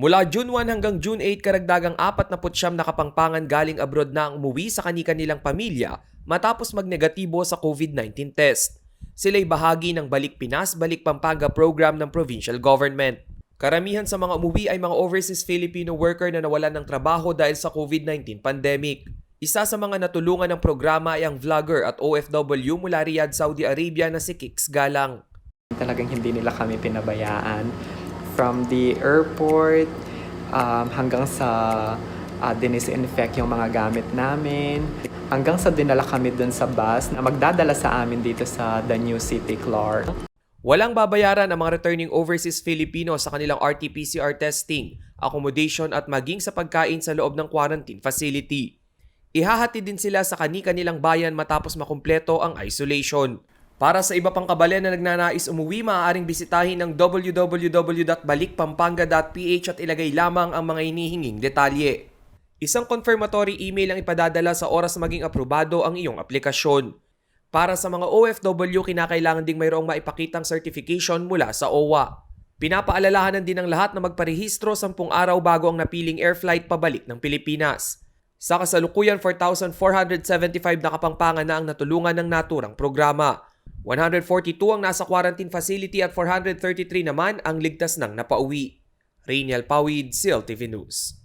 Mula June 1 hanggang June 8, karagdagang 49 na kapangpangan galing abroad na ang umuwi sa kani-kanilang pamilya matapos magnegatibo sa COVID-19 test. Sila'y bahagi ng Balik Pinas, Balik Pampanga program ng provincial government. Karamihan sa mga umuwi ay mga overseas Filipino worker na nawalan ng trabaho dahil sa COVID-19 pandemic. Isa sa mga natulungan ng programa ay ang vlogger at OFW mula Riyadh, Saudi Arabia na si Kix Galang. Talagang hindi nila kami pinabayaan. From the airport hanggang sa dinisinfect yung mga gamit namin. Hanggang sa dinala kami dun sa bus na magdadala sa amin dito sa The New City, Clark. Walang babayaran ang mga returning overseas Filipino sa kanilang RT-PCR testing, accommodation at maging sa pagkain sa loob ng quarantine facility. Ihahatid din sila sa kani-kanilang bayan matapos makumpleto ang isolation. Para sa iba pang kabalen na nagnanais umuwi, maaaring bisitahin ang www.balikpampanga.ph at ilagay lamang ang mga hinihinging detalye. Isang confirmatory email ang ipadadala sa oras na maging aprobado ang iyong aplikasyon. Para sa mga OFW, kinakailangan ding mayroong maipakitang certification mula sa OWA. Pinapaalalahanan din ng lahat na magparehistro 10 araw bago ang napiling air flight pabalik ng Pilipinas. Sa kasalukuyan, 4,475 na kapangpangan na ang natulungan ng naturang programa. 142 ang nasa quarantine facility at 433 naman ang ligtas nang napauwi. Rainiel Pawid, CLTV News.